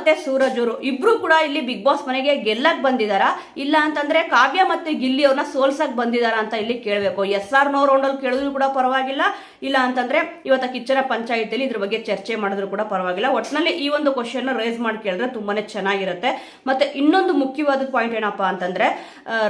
ಮತ್ತೆ ಸೂರಜ್ ಅವರು ಇಬ್ರು ಕೂಡ ಇಲ್ಲಿ ಬಿಗ್ ಬಾಸ್ ಮನೆಗೆ ಗೆಲ್ಲಕ್ ಬಂದಿದಾರ, ಇಲ್ಲ ಅಂತಂದ್ರೆ ಕಾವ್ಯ ಮತ್ತೆ ಗಿಲ್ಲಿ ಅವ್ರನ್ನ ಸೋಲ್ಸಕ್ ಬಂದಿದಾರ ಅಂತ ಇಲ್ಲಿ ಕೇಳಬೇಕು. SR ನೋ ರೌಂಡ್ ಅಲ್ಲಿ ಕೇಳಿದ್ರು ಕೂಡ ಪರವಾಗಿಲ್ಲ, ಇಲ್ಲ ಅಂತಂದ್ರೆ ಇವತ್ತ ಕಿಚ್ಚನ ಪಂಚಾಯತಿಯಲ್ಲಿ ಇದ್ರ ಬಗ್ಗೆ ಚರ್ಚೆ ಮಾಡಿದ್ರು ಕೂಡ ಪರವಾಗಿಲ್ಲ. ಒಟ್ಟಿನಲ್ಲಿ ಈ ಒಂದು ಕ್ವಶನ್ ರೈಸ್ ಮಾಡಿ ಕೇಳಿದ್ರೆ ತುಂಬಾನೇ ಚೆನ್ನಾಗಿರುತ್ತೆ. ಮತ್ತೆ ಇನ್ನೊಂದು ಮುಖ್ಯವಾದ ಪಾಯಿಂಟ್ ಏನಪ್ಪಾ ಅಂತಂದ್ರೆ,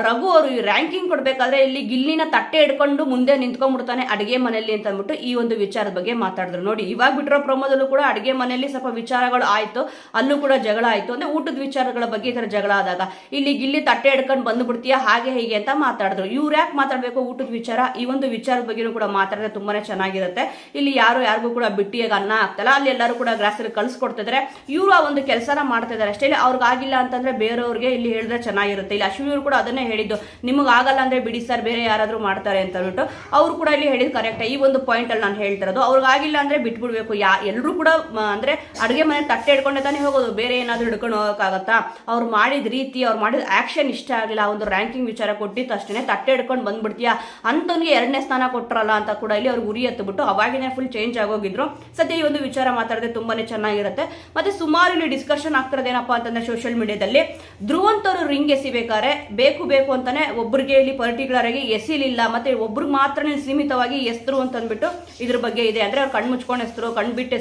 ರಘು ಅವರು ಈ ರ್ಯಾಂಕಿಂಗ್ ಕೊಡ್ಬೇಕಾದ್ರೆ ಇಲ್ಲಿ ಗಿಲ್ಲಿನ ತಟ್ಟೆ ಹಿಡ್ಕೊಂಡು ಮುಂದೆ ನಿಂತ್ಕೊಂಡ್ಬಿಡ್ತಾನೆ ಅಡಿಗೆ ಮನೆಯಲ್ಲಿ ಅಂತ ಅಂದ್ಬಿಟ್ಟು ಈ ಒಂದು ವಿಚಾರದ ಬಗ್ಗೆ ಮಾತಾಡಿದ್ರು. ನೋಡಿ, ಇವಾಗ ಬಿಟ್ಟಿರೋ ಪ್ರಮೋದಲ್ಲೂ ಕೂಡ ಅಡಿಗೆ ಮನೆಯಲ್ಲಿ ಸ್ವಲ್ಪ ವಿಚಾರಗಳು ಆಯ್ತು, ಅಲ್ಲೂ ಕೂಡ ಜಗಳ ಆಯ್ತು. ಅಂದ್ರೆ ಊಟದ ವಿಚಾರಗಳ ಬಗ್ಗೆ ಈ ತರ ಜಗಳ ಆದಾಗ ಇಲ್ಲಿ ಗಿಲ್ಲಿ ತಟ್ಟೆ ಹಿಡ್ಕೊಂಡು ಬಂದ್ಬಿಡ್ತೀಯಾ ಹಾಗೆ ಹೀಗೆ ಅಂತ ಮಾತಾಡಿದ್ರು. ಇವ್ರು ಯಾಕೆ ಮಾತಾಡ್ಬೇಕು ಊಟದ ವಿಚಾರ, ಈ ಒಂದು ವಿಚಾರದ ಬಗ್ಗೆ ಕೂಡ ಮಾತಾಡಿದ್ರೆ ತುಂಬಾನೇ ಚೆನ್ನಾಗಿರುತ್ತೆ. ಇಲ್ಲಿ ಯಾರಿಗೂ ಕೂಡ ಬಿಟ್ಟಿಯಾಗ ಅನ್ನ ಆಗ್ತಲ್ಲ, ಅಲ್ಲಿ ಎಲ್ಲರೂ ಕೂಡ ಗ್ರಾಸಲ್ಲಿ ಕಳ್ಸಿಕೊಡ್ತಿದ್ರೆ ಇವ್ರು ಆ ಒಂದು ಕೆಲಸನ ಮಾಡ್ತಾ ಇದಾರೆ ಅಷ್ಟೇ. ಅವ್ರಿಗೆ ಆಗಿಲ್ಲ ಅಂತಂದ್ರೆ ಬೇರೆಯವ್ರಿಗೆ ಇಲ್ಲಿ ಹೇಳಿದ್ರೆ ಚೆನ್ನಾಗಿರುತ್ತೆ. ಇಲ್ಲಿ ಅಶ್ವಿನಿ ಅವರು ಕೂಡ ಅದನ್ನೇ ಹೇಳಿದ್ದು, ನಿಮಗೆ ಆಗಲ್ಲ ಅಂದ್ರೆ ಬಿಡಿ ಸರ್, ಬೇರೆ ಯಾರಾದ್ರೂ ಮಾಡ್ತಾರೆ ಅಂತ ಹೇಳ್ಬಿಟ್ಟು ಅವ್ರು ಕೂಡ ಇಲ್ಲಿ ಹೇಳಿದ್ ಕರೆಕ್ಟ್. ಈ ಒಂದು ಪಾಯಿಂಟ್ ಅಲ್ಲಿ ನಾನು ಹೇಳ್ತಿರೋದು, ಅವ್ರಿಗೆ ಆಗಿಲ್ಲ ಅಂದ್ರೆ ಬಿಟ್ಬಿಡ್ಬೇಕು. ಎಲ್ಲರೂ ಕೂಡ ಅಂದ್ರೆ ಅಡುಗೆ ಮನೆ ತಟ್ಟೆ ಹಿಡ್ಕೊಂಡೆ ತಾನೇ ಹೋಗೋದು, ಬೇರೆ ಏನಾದ್ರು ಹಿಡ್ಕೊಂಡು ಹೋಗೋಕ್ಕಾಗತ್ತಾ? ಅವ್ರು ಮಾಡಿದ ರೀತಿ, ಅವ್ರು ಮಾಡಿದ ಆಕ್ಷನ್ ಇಷ್ಟ ಆಗಿಲ್ಲ, ಒಂದು ರ್ಯಾಂಕಿಂಗ್ ವಿಚಾರ ಕೊಟ್ಟಿತ್ತು ಅಷ್ಟೇ, ತಟ್ಟೆ ಹಿಡ್ಕೊಂಡು ಬಂದ್ಬಿಡ್ತೀಯಾ ಅಂತವ್ನಿಗೆ 2ನೇ ಸ್ಥಾನ ಕೊಟ್ಟರಲ್ಲ ಅಂತ ಕೂಡ ಇಲ್ಲಿ ಅವ್ರು ಗುರಿ ಎತ್ತಬಿಟ್ಟು ಅವಾಗಿನೇ ಫುಲ್ ಚೇಂಜ್ ಆಗೋಗಿದ್ರು. ಸದ್ಯ ಈ ಒಂದು ವಿಚಾರ ಮಾತಾಡಿದ್ರೆ ತುಂಬಾನೇ ಚೆನ್ನಾಗಿರುತ್ತೆ. ಮತ್ತೆ ಸುಮಾರು ಇಲ್ಲಿ ಡಿಸ್ಕಷನ್ ಆಗ್ತಿರೋದೇನಪ್ಪಾ ಅಂತಂದ್ರೆ ಸೋಷಿಯಲ್ ಮೀಡಿಯಾದಲ್ಲಿ, ಧ್ರುವಂತ್ ಅವರು ರಿಂಗ್ ಎಸಿಬೇಕಾದ್ರೆ ಬೇಕು ಅಂತಾನೆ ಒಬ್ಬರಿಗೆ ಇಲ್ಲಿ ಪರ್ಟಿಕ್ಯುಲರ್ ಆಗಿ ಎಸಿಲಿಲ್ಲ, ಮತ್ತೆ ಒಬ್ರಿಗೆ ಮಾತ್ರ ಸೀಮಿತವಾಗಿ ಎಸ್ತರು ಅಂತ ಅಂದ್ಬಿಟ್ಟು ಇದ್ರ ಬಗ್ಗೆ ಇದೆ. ಅಂದ್ರೆ ಅವ್ರು ಕಣ್ ಮುಚ್ಕೊಂಡು ಎಸ್ತರು, ಕಣ್ ಬಿಟ್ಟು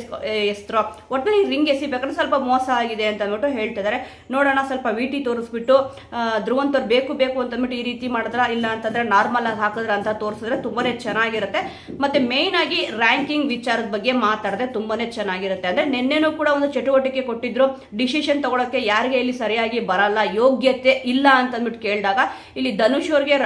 ಎಸ್ತರು, ಒಟ್ಟು ರಿಂಗ್ ಎಸಿಬೇಕಾದ್ರೆ ಸ್ವಲ್ಪ ಮೋಸ ಆಗಿದೆ ಅಂತ ಅಂದ್ಬಿಟ್ಟು ಹೇಳ್ತಿದ್ದಾರೆ. ನೋಡೋಣ, ಸ್ವಲ್ಪ ವಿಟಿ ತೋರಿಸ್ಬಿಟ್ಟು ಧ್ರುವಂತ್ ಅವ್ರು ಬೇಕು ಅಂತ ಅಂದ್ಬಿಟ್ಟು ಈ ರೀತಿ ಮಾಡಿದ್ರ, ಇಲ್ಲ ಅಂತಂದ್ರೆ ನಾರ್ಮಲ್ ಆಗಿ ಹಾಕಿದ್ರ ಅಂತ ತೋರಿಸಿದ್ರೆ ತುಂಬಾನೇ ಚೆನ್ನಾಗಿರುತ್ತೆ. ಮತ್ತೆ ಮೇನ್ ಆಗಿ ರ್ಯಾಂಕಿಂಗ್ ವಿಚಾರದ ಬಗ್ಗೆ ಮಾತಾಡಿದ್ರೆ ತುಂಬಾನೇ ಚೆನ್ನಾಗಿರುತ್ತೆ. ಅಂದ್ರೆ ನಿನ್ನೆನೂ ಕೂಡ ಒಂದು ಚಟುವಟಿಕೆ ಕೊಟ್ಟಿದ್ರು, ಡಿಸಿಷನ್ ತಗೊಳಕ್ಕೆ ಯಾರಿಗೆ ಇಲ್ಲಿ ಸರಿಯಾಗಿ ಬರಲ್ಲ, ಯೋಗ್ಯತೆ ಇಲ್ಲ ಅಂತ ಅಂದ್ಬಿಟ್ಟು ಕೇಳಿದಾಗ ಇಲ್ಲಿ ಧನುಷ್ ಅವ್ರಿಗೆ